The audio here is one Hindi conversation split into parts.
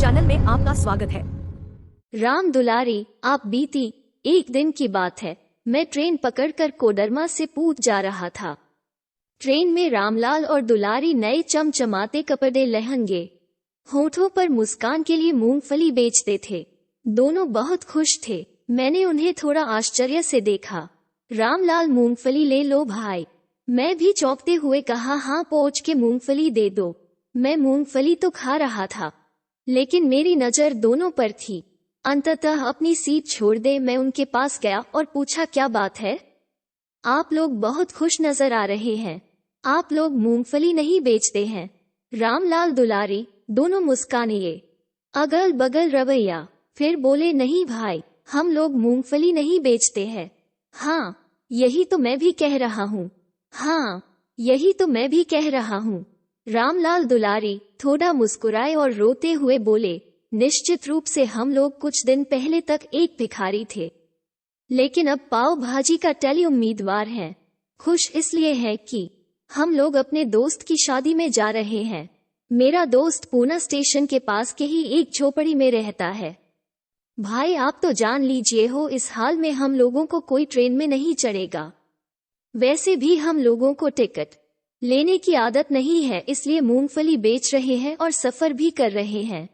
चैनल में आपका स्वागत है। राम दुलारी, आप बीती एक दिन की बात है, मैं ट्रेन पकड़कर कोडरमा से पूछ जा रहा था। ट्रेन में रामलाल और दुलारी नए चमचमाते कपड़े लहंगे, होठों पर मुस्कान के लिए मूंगफली बेचते थे। दोनों बहुत खुश थे। मैंने उन्हें थोड़ा आश्चर्य से देखा। रामलाल, मूंगफली ले लो भाई। मैं भी चौंकते हुए कहा, हाँ पोंछ के मूंगफली दे दो। मैं मूंगफली तो खा रहा था, लेकिन मेरी नजर दोनों पर थी। अंततः अपनी सीट छोड़ दे मैं उनके पास गया और पूछा, क्या बात है? आप लोग बहुत खुश नजर आ रहे हैं। आप लोग मूंगफली नहीं बेचते हैं? रामलाल, दुलारी दोनों मुस्काने। अगल बगल रवैया। फिर बोले, नहीं भाई, हम लोग मूंगफली नहीं बेचते हैं। हाँ, यही तो मैं भी कह रहा हूँ। हाँ, यही तो मैं भी कह रहा हूँ। रामलाल, दुलारी थोड़ा मुस्कुराए और रोते हुए बोले, निश्चित रूप से हम लोग कुछ दिन पहले तक एक भिखारी थे, लेकिन अब पाव भाजी का टेली उम्मीदवार हैं। खुश इसलिए है कि हम लोग अपने दोस्त की शादी में जा रहे हैं। मेरा दोस्त पूना स्टेशन के पास के ही एक झोपड़ी में रहता है। भाई, आप तो जान लीजिए हो, इस हाल में हम लोगों को कोई ट्रेन में नहीं चढ़ेगा। वैसे भी हम लोगों को टिकट लेने की आदत नहीं है, इसलिए मूंगफली बेच रहे हैं और सफर भी कर रहे हैं।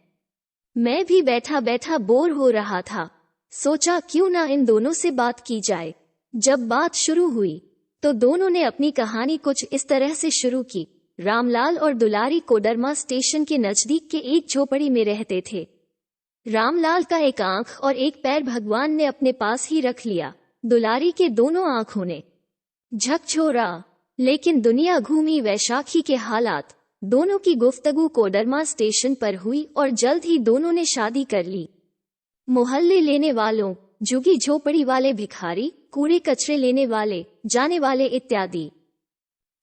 मैं भी बैठा बैठा बोर हो रहा था। सोचा क्यों ना इन दोनों से बात की जाए। जब बात शुरू हुई तो दोनों ने अपनी कहानी कुछ इस तरह से शुरू की। रामलाल और दुलारी कोडरमा स्टेशन के नजदीक के एक झोपड़ी में रहते थे। रामलाल का एक आंख और एक पैर भगवान ने अपने पास ही रख लिया। दुलारी के दोनों आंखों ने झकझोरा, लेकिन दुनिया घूमी वैशाखी के हालात। दोनों की गुफ्तगू कोडरमा स्टेशन पर हुई और जल्द ही दोनों ने शादी कर ली। मोहल्ले लेने वालों, झुगी झोपड़ी वाले भिखारी, कूड़े कचरे लेने वाले, जाने वाले इत्यादि।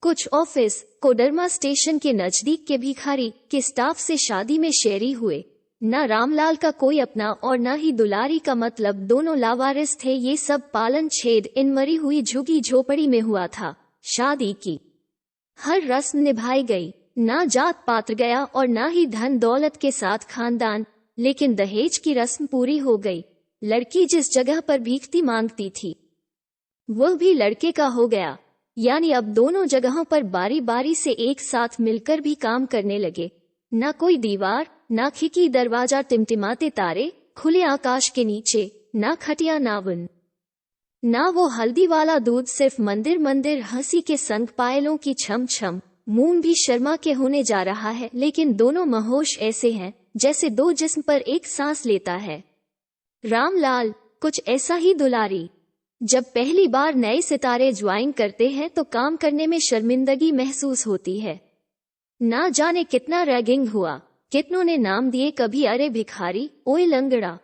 कुछ ऑफिस कोडरमा स्टेशन के नजदीक के भिखारी के स्टाफ से शादी में शेरी हुए। न रामलाल का कोई अपना और न ही दुलारी का, मतलब दोनों लावारिस थे। ये सब पालन छेद इन मरी हुई झुगी झोपड़ी में हुआ था। शादी की हर रस्म निभाई गई, ना जात पात्र गया और ना ही धन दौलत के साथ खानदान, लेकिन दहेज की रस्म पूरी हो गई। लड़की जिस जगह पर भीखती मांगती थी वह भी लड़के का हो गया। यानी अब दोनों जगहों पर बारी बारी से एक साथ मिलकर भी काम करने लगे। ना कोई दीवार, ना खिड़की दरवाजा, टिमटिमाते तारे खुले आकाश के नीचे, ना खटिया ना वन, ना वो हल्दी वाला दूध, सिर्फ मंदिर मंदिर हंसी के संग पायलों की छम छम। मून भी शर्मा के होने जा रहा है, लेकिन दोनों महोश ऐसे हैं जैसे दो जिस्म पर एक सांस लेता है। रामलाल, कुछ ऐसा ही दुलारी। जब पहली बार नए सितारे ज्वाइन करते हैं तो काम करने में शर्मिंदगी महसूस होती है। ना जाने कितना रैगिंग हुआ, कितनों ने नाम दिए, कभी अरे भिखारी, ओए लंगड़ा,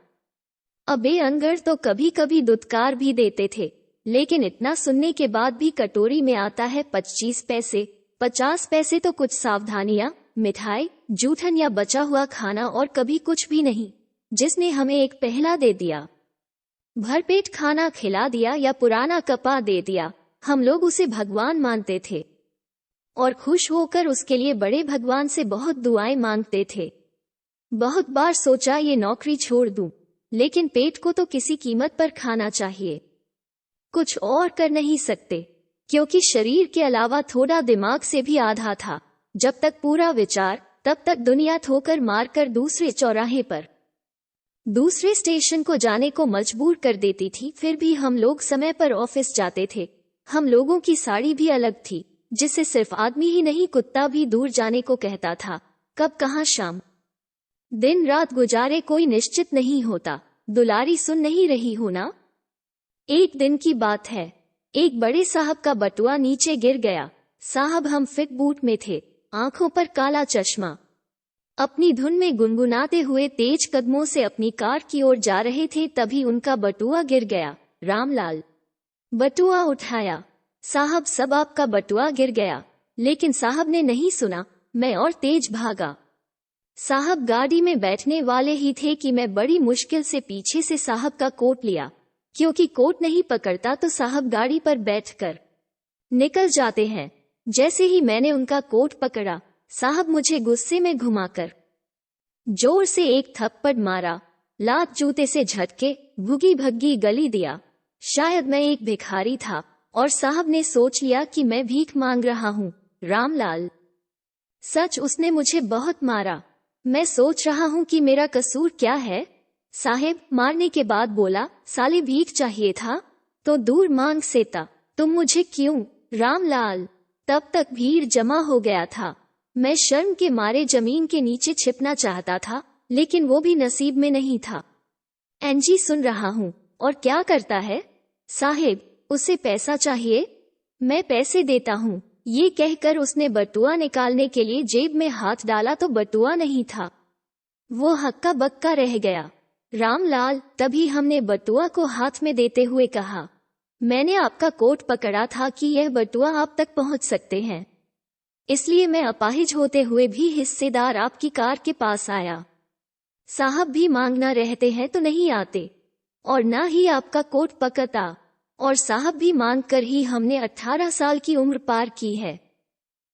अबे अंगड़, तो कभी कभी दुत्कार भी देते थे। लेकिन इतना सुनने के बाद भी कटोरी में आता है 25 पैसे, 50 पैसे तो कुछ सावधानियां, मिठाई, जूठन या बचा हुआ खाना, और कभी कुछ भी नहीं। जिसने हमें एक पहला दे दिया, भरपेट खाना खिला दिया या पुराना कपा दे दिया, हम लोग उसे भगवान मानते थे और खुश होकर उसके लिए बड़े भगवान से बहुत दुआएं मांगते थे। बहुत बार सोचा ये नौकरी छोड़ दूं, लेकिन पेट को तो किसी कीमत पर खाना चाहिए। कुछ और कर नहीं सकते, क्योंकि शरीर के अलावा थोड़ा दिमाग से भी आधा था। जब तक पूरा विचार, तब तक दुनिया ठोकर मारकर दूसरे चौराहे पर, दूसरे स्टेशन को जाने को मजबूर कर देती थी। फिर भी हम लोग समय पर ऑफिस जाते थे। हम लोगों की साड़ी भी अलग थी, जिसे सिर्फ आदमी ही नहीं कुत्ता भी दूर जाने को कहता था। कब कहाँ शाम दिन रात गुजारे कोई निश्चित नहीं होता। दुलारी, सुन नहीं रही हो ना? एक दिन की बात है, एक बड़े साहब का बटुआ नीचे गिर गया। साहब हम फिट बूट में थे, आंखों पर काला चश्मा। अपनी धुन में गुनगुनाते हुए तेज कदमों से अपनी कार की ओर जा रहे थे, तभी उनका बटुआ गिर गया। रामलाल बटुआ उठाया। साहब, सब आपका बटुआ गिर गया। लेकिन साहब ने नहीं सुना। मैं और तेज भागा। साहब गाड़ी में बैठने वाले ही थे कि मैं बड़ी मुश्किल से पीछे से साहब का कोट लिया, क्योंकि कोट नहीं पकड़ता तो साहब गाड़ी पर बैठकर निकल जाते हैं। जैसे ही मैंने उनका कोट पकड़ा, साहब मुझे गुस्से में घुमाकर जोर से एक थप्पड़ मारा, लात जूते से झटके, भुगी भग्गी गली दिया। शायद मैं एक भिखारी था और साहब ने सोच लिया कि मैं भीख मांग रहा हूँ। रामलाल, सच उसने मुझे बहुत मारा। मैं सोच रहा हूँ कि मेरा कसूर क्या है। साहेब मारने के बाद बोला, साले भीख चाहिए था तो दूर मांग सेता, तुम मुझे क्यों? रामलाल, तब तक भीड़ जमा हो गया था। मैं शर्म के मारे जमीन के नीचे छिपना चाहता था, लेकिन वो भी नसीब में नहीं था। एनजी सुन रहा हूँ। और क्या करता है? साहेब, उसे पैसा चाहिए, मैं पैसे देता हूँ। ये कहकर उसने बटुआ निकालने के लिए जेब में हाथ डाला तो बटुआ नहीं था, वो हक्का बक्का रह गया। रामलाल, तभी हमने बटुआ को हाथ में देते हुए कहा, मैंने आपका कोट पकड़ा था कि यह बटुआ आप तक पहुंच सकते हैं, इसलिए मैं अपाहिज होते हुए भी हिस्सेदार आपकी कार के पास आया। साहब भी मांगना रहते हैं तो नहीं आते, और ना ही आपका कोट पकड़ता, और साहब भी मांग कर ही हमने 18 साल की उम्र पार की है।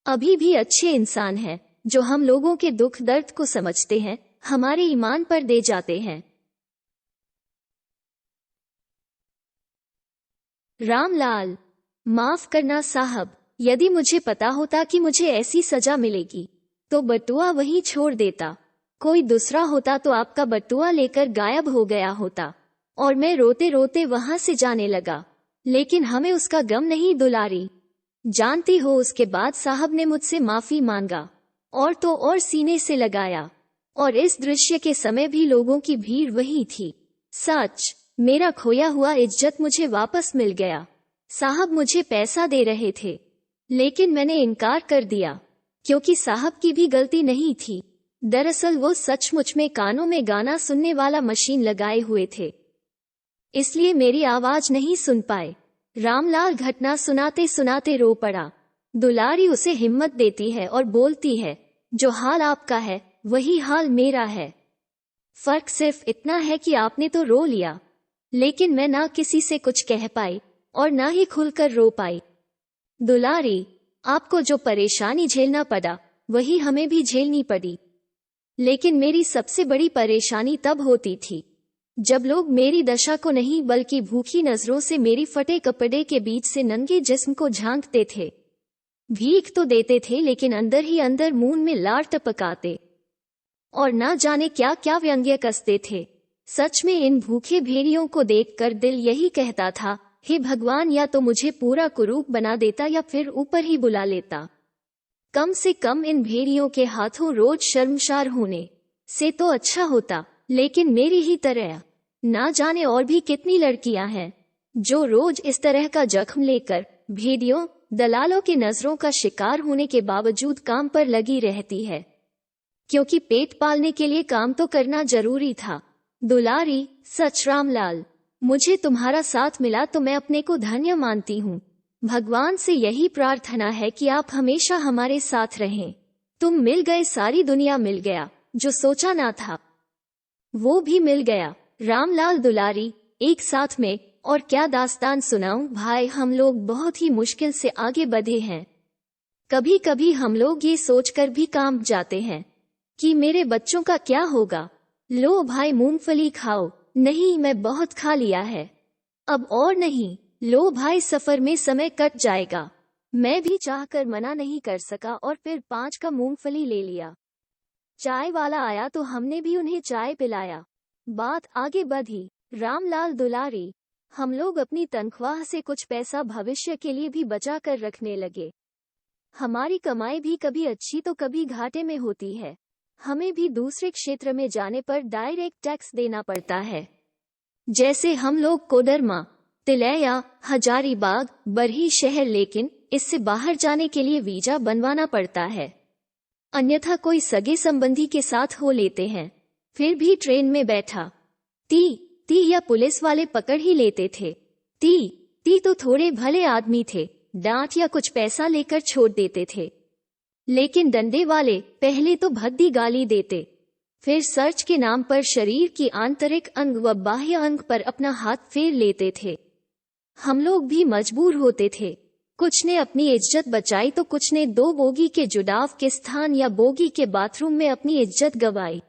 अभी भी अच्छे इंसान हैं जो हम लोगों के दुख दर्द को समझते हैं, हमारे ईमान पर दे जाते हैं। रामलाल, माफ करना साहब, यदि मुझे पता होता कि मुझे ऐसी सजा मिलेगी तो बटुआ वहीं छोड़ देता। कोई दूसरा होता तो आपका बटुआ लेकर गायब हो गया होता और मैं रोते रोते वहां से जाने लगा, लेकिन हमें उसका गम नहीं दुलारी। जानती हो, उसके बाद साहब ने मुझसे माफी मांगा और तो और सीने से लगाया, और इस दृश्य के समय भी लोगों की भीड़ वही थी। सच, मेरा खोया हुआ इज्जत मुझे वापस मिल गया। साहब मुझे पैसा दे रहे थे, लेकिन मैंने इनकार कर दिया क्योंकि साहब की भी गलती नहीं थी। दरअसल वो सचमुच में कानों में गाना सुनने वाला मशीन लगाए हुए थे, इसलिए मेरी आवाज नहीं सुन पाए। रामलाल घटना सुनाते सुनाते रो पड़ा। दुलारी उसे हिम्मत देती है और बोलती है, जो हाल आपका है वही हाल मेरा है, फर्क सिर्फ इतना है कि आपने तो रो लिया, लेकिन मैं ना किसी से कुछ कह पाई और ना ही खुलकर रो पाई। दुलारी, आपको जो परेशानी झेलना पड़ा वही हमें भी झेलनी पड़ी, लेकिन मेरी सबसे बड़ी परेशानी तब होती थी जब लोग मेरी दशा को नहीं बल्कि भूखी नजरों से मेरी फटे कपड़े के बीच से नंगे जिस्म को झांकते थे। भीख तो देते थे लेकिन अंदर ही अंदर मुंह में लार टपकाते और ना जाने क्या क्या व्यंग्य कसते थे। सच में इन भूखे भेड़ियों को देखकर दिल यही कहता था, हे भगवान, या तो मुझे पूरा कुरूप बना देता या फिर ऊपर ही बुला लेता। कम से कम इन भेड़ियों के हाथों रोज शर्मसार होने से तो अच्छा होता, लेकिन मेरी ही तरह ना जाने और भी कितनी लड़कियां हैं जो रोज इस तरह का जख्म लेकर भेड़ियों दलालों की नजरों का शिकार होने के बावजूद काम पर लगी रहती है, क्योंकि पेट पालने के लिए काम तो करना जरूरी था। दुलारी, सच रामलाल, मुझे तुम्हारा साथ मिला तो मैं अपने को धन्य मानती हूँ। भगवान से यही प्रार्थना है कि आप हमेशा हमारे साथ रहें। तुम मिल गए, सारी दुनिया मिल गया, जो सोचा ना था वो भी मिल गया। रामलाल, दुलारी एक साथ में, और क्या दास्तान सुनाऊं भाई, हम लोग बहुत ही मुश्किल से आगे बढ़े हैं। कभी कभी हम लोग ये सोचकर भी कांप जाते हैं कि मेरे बच्चों का क्या होगा। लो भाई, मूंगफली खाओ। नहीं, मैं बहुत खा लिया है, अब और नहीं। लो भाई, सफर में समय कट जाएगा। मैं भी चाहकर मना नहीं कर सका और फिर 5 का मूंगफली ले लिया। चाय वाला आया तो हमने भी उन्हें चाय पिलाया। बात आगे बढ़ी। रामलाल, दुलारी, हम लोग अपनी तनख्वाह से कुछ पैसा भविष्य के लिए भी बचा कर रखने लगे। हमारी कमाई भी कभी अच्छी तो कभी घाटे में होती है। हमें भी दूसरे क्षेत्र में जाने पर डायरेक्ट टैक्स देना पड़ता है। जैसे हम लोग कोडरमा, तिलैया, हजारीबाग, बरही शहर, लेकिन इससे बाहर जाने के लिए वीजा बनवाना पड़ता है, अन्यथा कोई सगे संबंधी के साथ हो लेते हैं। फिर भी ट्रेन में बैठा ती या पुलिस वाले पकड़ ही लेते थे। ती तो थोड़े भले आदमी थे, डांट या कुछ पैसा लेकर छोड़ देते थे, लेकिन डंडे वाले पहले तो भद्दी गाली देते, फिर सर्च के नाम पर शरीर की आंतरिक अंग व बाह्य अंग पर अपना हाथ फेर लेते थे। हम लोग भी मजबूर होते थे। कुछ ने अपनी इज्जत बचाई तो कुछ ने 2 बोगी के जुड़ाव के स्थान या बोगी के बाथरूम में अपनी इज्जत गंवाई।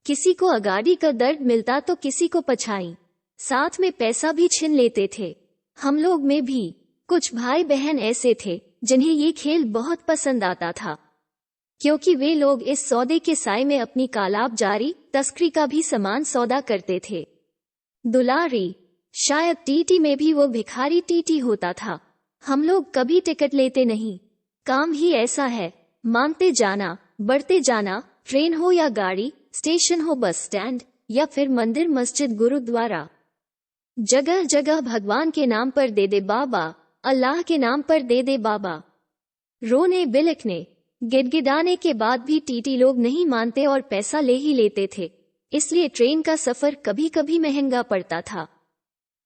किसी को अगाड़ी का दर्द मिलता तो किसी को पछाई, साथ में पैसा भी छीन लेते थे। हम लोग में भी कुछ भाई बहन ऐसे थे जिन्हें ये खेल बहुत पसंद आता था, क्योंकि वे लोग इस सौदे के साए में अपनी कालाब जारी तस्करी का भी समान सौदा करते थे। दुलारी, शायद टीटी में भी वो भिखारी टीटी होता था। हम लोग कभी टिकट लेते नहीं, काम ही ऐसा है, मांगते जाना, बढ़ते जाना, ट्रेन हो या गाड़ी, स्टेशन हो बस स्टैंड या फिर मंदिर मस्जिद गुरुद्वारा। जगह जगह भगवान के नाम पर दे दे बाबा, अल्लाह के नाम पर दे दे बाबा। रोने बिलखने गिड़गिड़ाने के बाद भी टीटी लोग नहीं मानते और पैसा ले ही लेते थे, इसलिए ट्रेन का सफर कभी कभी महंगा पड़ता था।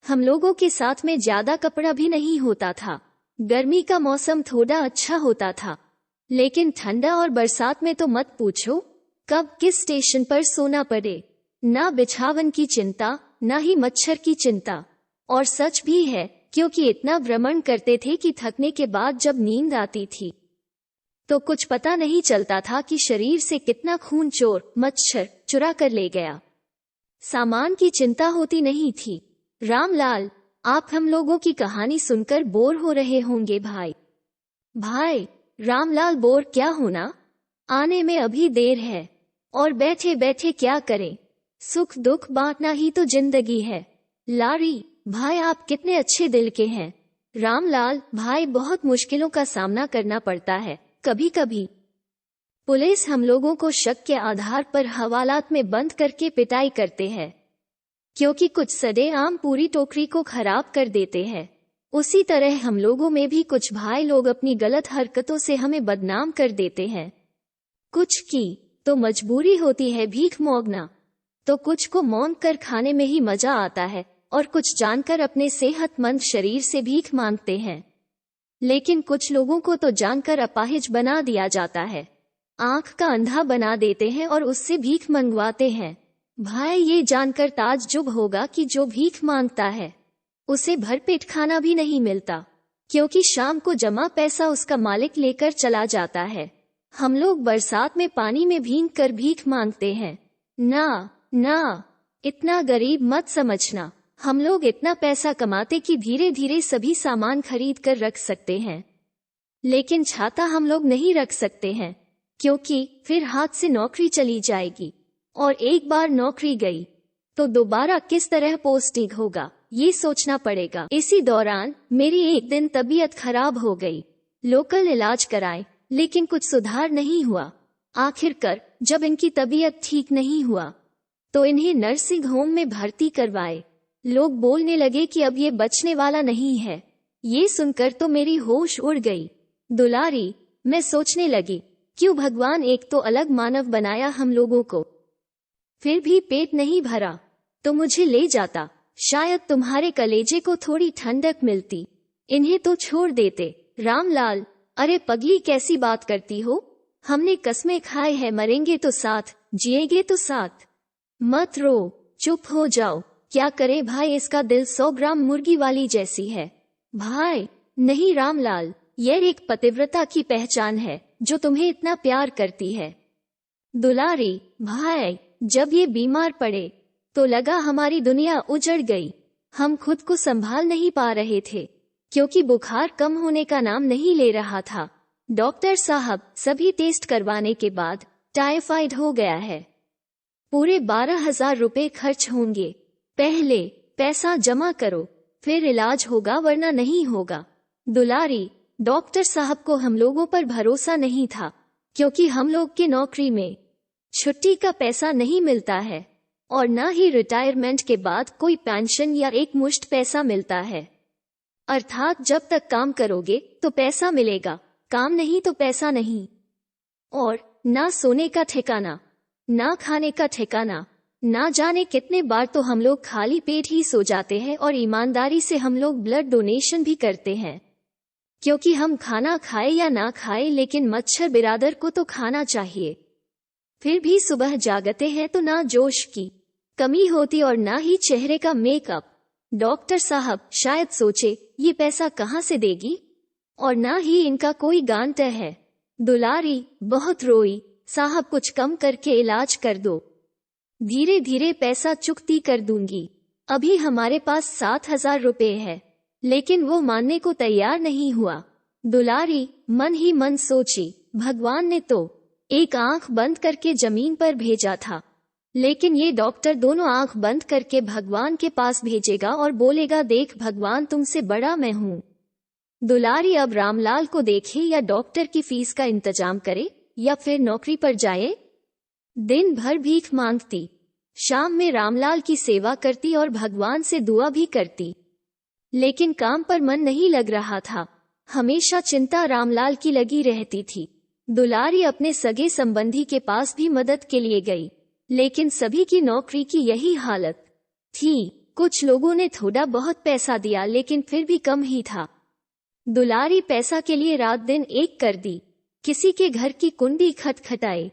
हम लोगों के साथ में ज्यादा कपड़ा भी नहीं होता था। गर्मी का मौसम थोड़ा अच्छा होता था, लेकिन ठंडा और बरसात में तो मत पूछो कब किस स्टेशन पर सोना पड़े। ना बिछावन की चिंता, ना ही मच्छर की चिंता। और सच भी है, क्योंकि इतना भ्रमण करते थे कि थकने के बाद जब नींद आती थी तो कुछ पता नहीं चलता था कि शरीर से कितना खून चोर मच्छर चुरा कर ले गया। सामान की चिंता होती नहीं थी। रामलाल, आप हम लोगों की कहानी सुनकर बोर हो रहे होंगे भाई। भाई रामलाल, बोर क्या होना, आने में अभी देर है और बैठे बैठे क्या करें, सुख दुख बांटना ही तो जिंदगी है। लारी भाई, आप कितने अच्छे दिल के हैं। रामलाल भाई, बहुत मुश्किलों का सामना करना पड़ता है कभी कभी। पुलिस हम लोगों को शक के आधार पर हवालात में बंद करके पिटाई करते हैं, क्योंकि कुछ सरेआम पूरी टोकरी को खराब कर देते हैं। उसी तरह हम लोगों में भी कुछ भाई लोग अपनी गलत हरकतों से हमें बदनाम कर देते हैं। कुछ की तो मजबूरी होती है भीख मांगना, तो कुछ को मांग कर खाने में ही मजा आता है, और कुछ जानकर अपने सेहतमंद शरीर से भीख मांगते हैं। लेकिन कुछ लोगों को तो जानकर अपाहिज बना दिया जाता है, आंख का अंधा बना देते हैं और उससे भीख मंगवाते हैं। भाई, ये जानकर ताज्जुब होगा कि जो भीख मांगता है उसे भरपेट खाना भी नहीं मिलता, क्योंकि शाम को जमा पैसा उसका मालिक लेकर चला जाता है। हम लोग बरसात में पानी में भीग कर भीख मांगते हैं। ना ना, इतना गरीब मत समझना। हम लोग इतना पैसा कमाते कि धीरे धीरे सभी सामान खरीद कर रख सकते हैं, लेकिन छाता हम लोग नहीं रख सकते हैं, क्योंकि फिर हाथ से नौकरी चली जाएगी, और एक बार नौकरी गई तो दोबारा किस तरह पोस्टिंग होगा ये सोचना पड़ेगा। इसी दौरान मेरी एक दिन तबीयत खराब हो गई। लोकल इलाज कराए, लेकिन कुछ सुधार नहीं हुआ। आखिरकार जब इनकी तबीयत ठीक नहीं हुआ तो इन्हें नर्सिंग होम में भर्ती करवाए। लोग बोलने लगे कि अब ये बचने वाला नहीं है। ये सुनकर तो मेरी होश उड़ गई। दुलारी, मैं सोचने लगी, क्यों भगवान एक तो अलग मानव बनाया हम लोगों को, फिर भी पेट नहीं भरा तो मुझे ले जाता, शायद तुम्हारे कलेजे को थोड़ी ठंडक मिलती। इन्हें तो छोड़ देते। रामलाल, अरे पगली, कैसी बात करती हो। हमने कसमें खाए हैं, मरेंगे तो साथ, जिएंगे तो साथ। मत रो, चुप हो जाओ। क्या करे भाई, इसका दिल 100 ग्राम मुर्गी वाली जैसी है। भाई नहीं रामलाल, यह एक पतिव्रता की पहचान है जो तुम्हें इतना प्यार करती है। दुलारी भाई, जब ये बीमार पड़े तो लगा हमारी दुनिया उजड़ गई। हम खुद को संभाल नहीं पा रहे थे, क्योंकि बुखार कम होने का नाम नहीं ले रहा था। डॉक्टर साहब, सभी टेस्ट करवाने के बाद टाइफाइड हो गया है। पूरे 12,000 रुपए खर्च होंगे। पहले पैसा जमा करो, फिर इलाज होगा, वरना नहीं होगा। दुलारी, डॉक्टर साहब को हम लोगों पर भरोसा नहीं था, क्योंकि हम लोग की नौकरी में छुट्टी का पैसा नहीं मिलता है, और न ही रिटायरमेंट के बाद कोई पेंशन या एक मुश्त पैसा मिलता है। अर्थात जब तक काम करोगे तो पैसा मिलेगा, काम नहीं तो पैसा नहीं। और ना सोने का ठिकाना, ना खाने का ठिकाना। ना जाने कितने बार तो हम लोग खाली पेट ही सो जाते हैं, और ईमानदारी से हम लोग ब्लड डोनेशन भी करते हैं, क्योंकि हम खाना खाए या ना खाए, लेकिन मच्छर बिरादर को तो खाना चाहिए। फिर भी सुबह जागते हैं तो ना जोश की कमी होती और ना ही चेहरे का मेकअप। डॉक्टर साहब शायद सोचे ये पैसा कहाँ से देगी, और ना ही इनका कोई गारंटर है। दुलारी बहुत रोई, साहब कुछ कम करके इलाज कर दो। धीरे धीरे पैसा चुकती कर दूंगी। अभी हमारे पास 7,000 रुपए है। लेकिन वो मानने को तैयार नहीं हुआ। दुलारी मन ही मन सोची, भगवान ने तो एक आंख बंद करके जमीन पर भेजा था, लेकिन ये डॉक्टर दोनों आंख बंद करके भगवान के पास भेजेगा और बोलेगा, देख भगवान तुमसे बड़ा मैं हूँ। दुलारी अब रामलाल को देखे या डॉक्टर की फीस का इंतजाम करे या फिर नौकरी पर जाए। दिन भर भीख मांगती, शाम में रामलाल की सेवा करती और भगवान से दुआ भी करती, लेकिन काम पर मन नहीं लग रहा था। हमेशा चिंता रामलाल की लगी रहती थी। दुलारी अपने सगे संबंधी के पास भी मदद के लिए गई, लेकिन सभी की नौकरी की यही हालत थी। कुछ लोगों ने थोड़ा बहुत पैसा दिया, लेकिन फिर भी कम ही था। दुलारी पैसा के लिए रात दिन एक कर दी। किसी के घर की कुंडी खटखटाई,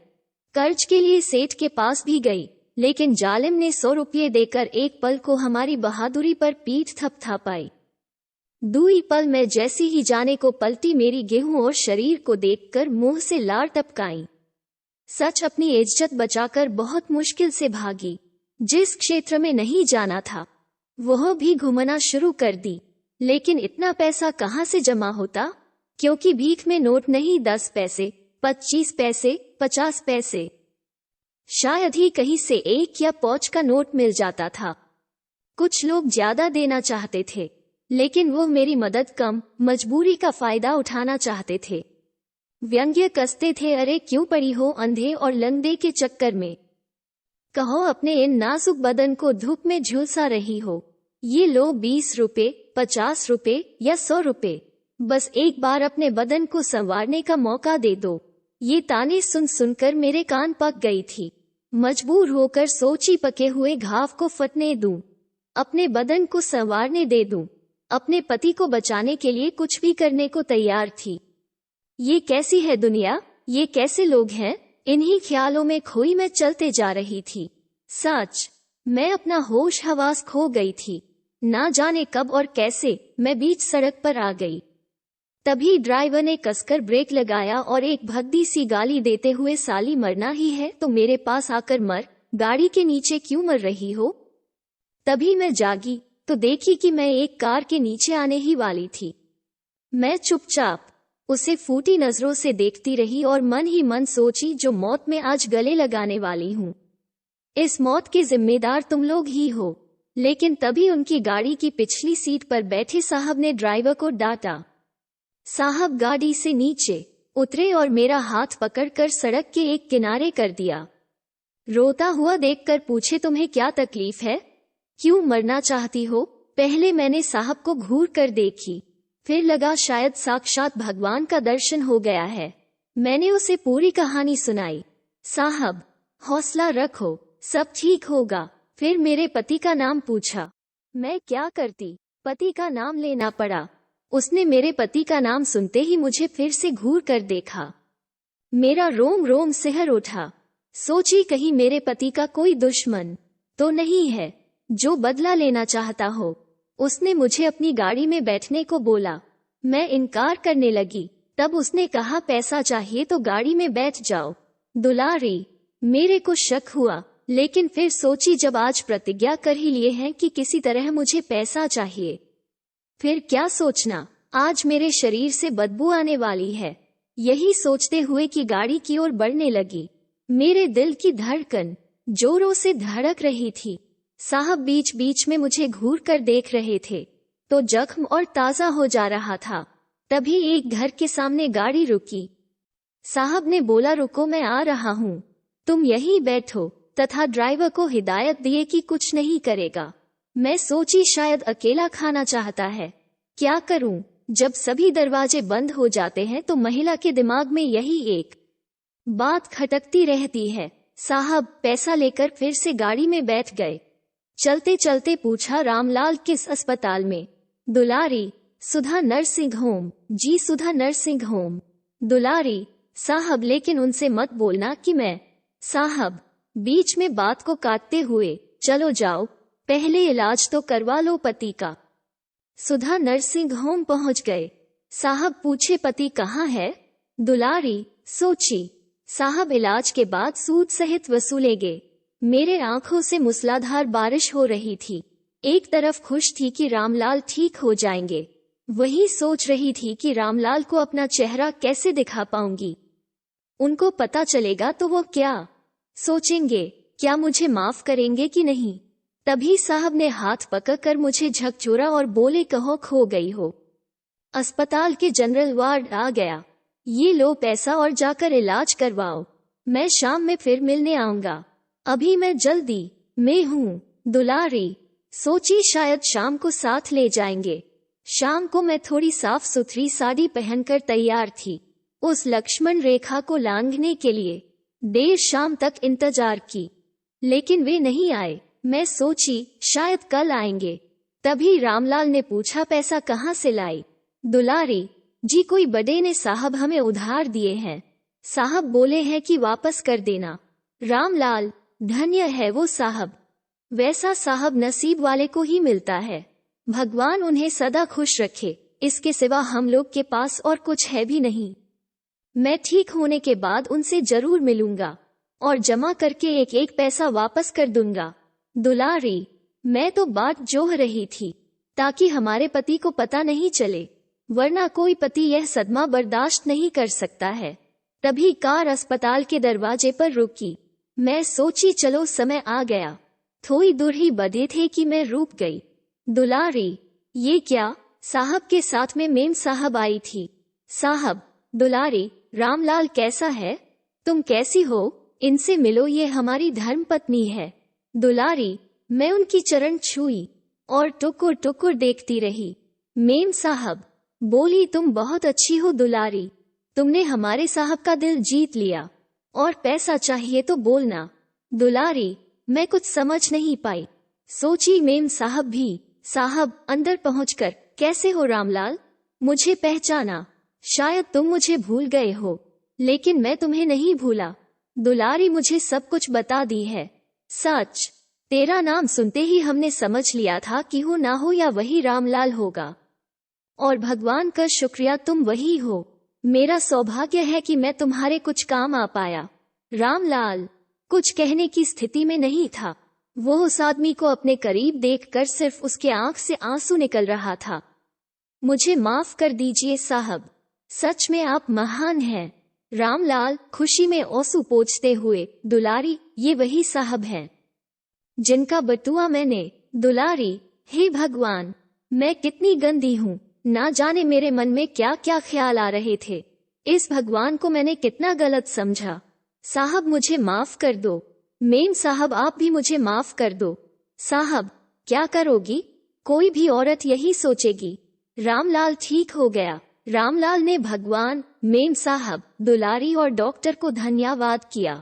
कर्ज के लिए सेठ के पास भी गई, लेकिन जालिम ने 100 रुपये देकर एक पल को हमारी बहादुरी पर पीठ थपथपाई। दूई पल में जैसी ही जाने को पलटी, मेरी गेहूं और शरीर को देखकर मुंह से लार टपकाई। सच अपनी इज्जत बचाकर बहुत मुश्किल से भागी। जिस क्षेत्र में नहीं जाना था वह भी घूमना शुरू कर दी, लेकिन इतना पैसा कहाँ से जमा होता, क्योंकि भीख में नोट नहीं 10 पैसे, 25 पैसे, 50 पैसे, शायद ही कहीं से 1 या पाँच का नोट मिल जाता था। कुछ लोग ज्यादा देना चाहते थे, लेकिन वो मेरी मदद कम मजबूरी का फायदा उठाना चाहते थे। व्यंग्य कसते थे, अरे क्यों पड़ी हो अंधे और लंगड़े के चक्कर में, कहो अपने इन नाजुक बदन को धूप में झुलसा रही हो। ये लो 20 रुपए, 50 रुपए या 100 रुपए, बस एक बार अपने बदन को संवारने का मौका दे दो। ये ताने सुन सुनकर मेरे कान पक गई थी। मजबूर होकर सोची, पके हुए घाव को फटने दूं, अपने बदन को संवारने दे दूं, अपने पति को बचाने के लिए कुछ भी करने को तैयार थी। ये कैसी है दुनिया, ये कैसे लोग हैं, इन्हीं ख्यालों में खोई मैं चलते जा रही थी। सच मैं अपना होश हवास खो गई थी। ना जाने कब और कैसे मैं बीच सड़क पर आ गई। तभी ड्राइवर ने कसकर ब्रेक लगाया और एक भद्दी सी गाली देते हुए, साली मरना ही है तो मेरे पास आकर मर, गाड़ी के नीचे क्यों मर रही हो। तभी मैं जागी तो देखी कि मैं एक कार के नीचे आने ही वाली थी। मैं चुपचाप उसे फूटी नजरों से देखती रही और मन ही मन सोची, जो मौत में आज गले लगाने वाली हूँ, इस मौत के जिम्मेदार तुम लोग ही हो। लेकिन तभी उनकी गाड़ी की पिछली सीट पर बैठे साहब ने ड्राइवर को डांटा। साहब गाड़ी से नीचे उतरे और मेरा हाथ पकड़कर सड़क के एक किनारे कर दिया। रोता हुआ देखकर पूछे, तुम्हें क्या तकलीफ है, क्यों मरना चाहती हो। पहले मैंने साहब को घूर कर देखी, फिर लगा शायद साक्षात भगवान का दर्शन हो गया है। मैंने उसे पूरी कहानी सुनाई। साहब हौसला रखो, सब ठीक होगा। फिर मेरे पति का नाम पूछा। मैं क्या करती, पति का नाम लेना पड़ा। उसने मेरे पति का नाम सुनते ही मुझे फिर से घूर कर देखा। मेरा रोम रोम सिहर उठा। सोची कहीं मेरे पति का कोई दुश्मन तो नहीं है जो बदला लेना चाहता हो। उसने मुझे अपनी गाड़ी में बैठने को बोला। मैं इनकार करने लगी। तब उसने कहा, पैसा चाहिए तो गाड़ी में बैठ जाओ। दुलारी मेरे को शक हुआ, लेकिन फिर सोची, जब आज प्रतिज्ञा कर ही लिए हैं कि किसी तरह मुझे पैसा चाहिए, फिर क्या सोचना, आज मेरे शरीर से बदबू आने वाली है। यही सोचते हुए कि गाड़ी की ओर बढ़ने लगी। मेरे दिल की धड़कन जोरों से धड़क रही थी। साहब बीच बीच में मुझे घूर कर देख रहे थे तो जख्म और ताजा हो जा रहा था। तभी एक घर के सामने गाड़ी रुकी। साहब ने बोला, रुको मैं आ रहा हूँ, तुम यहीं बैठो, तथा ड्राइवर को हिदायत दिए कि कुछ नहीं करेगा। मैं सोची शायद अकेला खाना चाहता है। क्या करूं, जब सभी दरवाजे बंद हो जाते हैं तो महिला के दिमाग में यही एक बात खटकती रहती है। साहब पैसा लेकर फिर से गाड़ी में बैठ गए। चलते चलते पूछा, रामलाल किस अस्पताल में। दुलारी, सुधा नर्सिंग होम। जी सुधा नर्सिंग होम। दुलारी, साहब लेकिन उनसे मत बोलना कि मैं। साहब बीच में बात को काटते हुए, चलो जाओ, पहले इलाज तो करवा लो पति का। सुधा नर्सिंग होम पहुंच गए। साहब पूछे, पति कहाँ है। दुलारी सोची, साहब इलाज के बाद सूद सहित वसूलेंगे। मेरे आंखों से मूसलाधार बारिश हो रही थी। एक तरफ खुश थी कि रामलाल ठीक हो जाएंगे, वही सोच रही थी कि रामलाल को अपना चेहरा कैसे दिखा पाऊंगी। उनको पता चलेगा तो वो क्या सोचेंगे, क्या मुझे माफ करेंगे कि नहीं। तभी साहब ने हाथ पकड़कर मुझे झकझोरा और बोले, कहो खो गई हो। अस्पताल के जनरल वार्ड आ गया, ये लो पैसा और जाकर इलाज करवाओ। मैं शाम में फिर मिलने आऊंगा, अभी मैं जल्दी में हूँ। दुलारी सोची शायद शाम को साथ ले जाएंगे। शाम को मैं थोड़ी साफ सुथरी साड़ी पहनकर तैयार थी, उस लक्ष्मण रेखा को लांघने के लिए। देर शाम तक इंतजार की, लेकिन वे नहीं आए। मैं सोची शायद कल आएंगे। तभी रामलाल ने पूछा, पैसा कहाँ से लाई? दुलारी जी, कोई बड़े ने साहब हमें उधार दिए हैं, साहब बोले हैं कि वापस कर देना। रामलाल धन्य है वो साहब, वैसा साहब नसीब वाले को ही मिलता है। भगवान उन्हें सदा खुश रखे, इसके सिवा हम लोग के पास और कुछ है भी नहीं। मैं ठीक होने के बाद उनसे जरूर मिलूंगा और जमा करके एक एक पैसा वापस कर दूंगा। दुलारी मैं तो बात जोह रही थी ताकि हमारे पति को पता नहीं चले, वरना कोई पति यह सदमा बर्दाश्त नहीं कर सकता है। तभी कार अस्पताल के दरवाजे पर रुकी। मैं सोची चलो समय आ गया। थोड़ी दूर ही बधे थे कि मैं रुक गई। दुलारी ये क्या? साहब के साथ में मेम साहब आई थी। साहब दुलारी रामलाल कैसा है? तुम कैसी हो? इनसे मिलो, ये हमारी धर्मपत्नी है। दुलारी मैं उनकी चरण छुई और टुकुर टुकुर देखती रही। मेम साहब बोली, तुम बहुत अच्छी हो दुलारी, तुमने हमारे साहब का दिल जीत लिया, और पैसा चाहिए तो बोलना। दुलारी मैं कुछ समझ नहीं पाई। सोची मेम साहब भी। साहब अंदर पहुंचकर, कैसे हो रामलाल? मुझे पहचाना? शायद तुम मुझे भूल गए हो, लेकिन मैं तुम्हें नहीं भूला। दुलारी मुझे सब कुछ बता दी है। सच, तेरा नाम सुनते ही हमने समझ लिया था कि हो ना हो या वही रामलाल होगा, और भगवान का शुक्रिया तुम वही हो। मेरा सौभाग्य है कि मैं तुम्हारे कुछ काम आ पाया। रामलाल कुछ कहने की स्थिति में नहीं था। वो उस आदमी को अपने करीब देखकर सिर्फ उसके आंख से आंसू निकल रहा था। मुझे माफ कर दीजिए साहब, सच में आप महान हैं। रामलाल खुशी में आंसू पोंछते हुए, दुलारी ये वही साहब हैं जिनका बटुआ मैंने। दुलारी हे भगवान, मैं कितनी गंदी हूँ, ना जाने मेरे मन में क्या क्या ख्याल आ रहे थे। इस भगवान को मैंने कितना गलत समझा। साहब मुझे माफ कर दो। मेम साहब आप भी मुझे माफ कर दो। साहब क्या करोगी? कोई भी औरत यही सोचेगी। रामलाल ठीक हो गया। रामलाल ने भगवान, मेम साहब, दुलारी और डॉक्टर को धन्यवाद किया।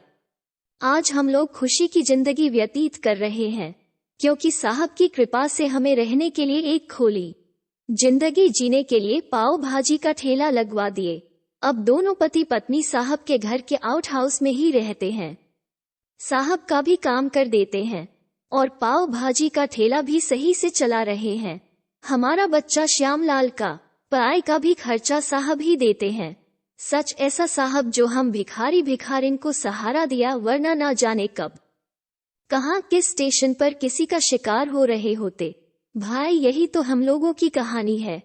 आज हम लोग खुशी की जिंदगी व्यतीत कर रहे हैं, क्योंकि साहब की कृपा से हमें रहने के लिए एक खोली जिंदगी जीने के लिए पाव भाजी का ठेला लगवा दिए। अब दोनों पति पत्नी साहब के घर के आउट हाउस में ही रहते हैं। साहब का भी काम कर देते हैं और पाव भाजी का ठेला भी सही से चला रहे हैं। हमारा बच्चा श्यामलाल का पढ़ाई का भी खर्चा साहब ही देते हैं। सच ऐसा साहब जो हम भिखारिन को सहारा दिया, वरना ना जाने कब कहां किस स्टेशन पर किसी का शिकार हो रहे होते। भाई यही तो हम लोगों की कहानी है।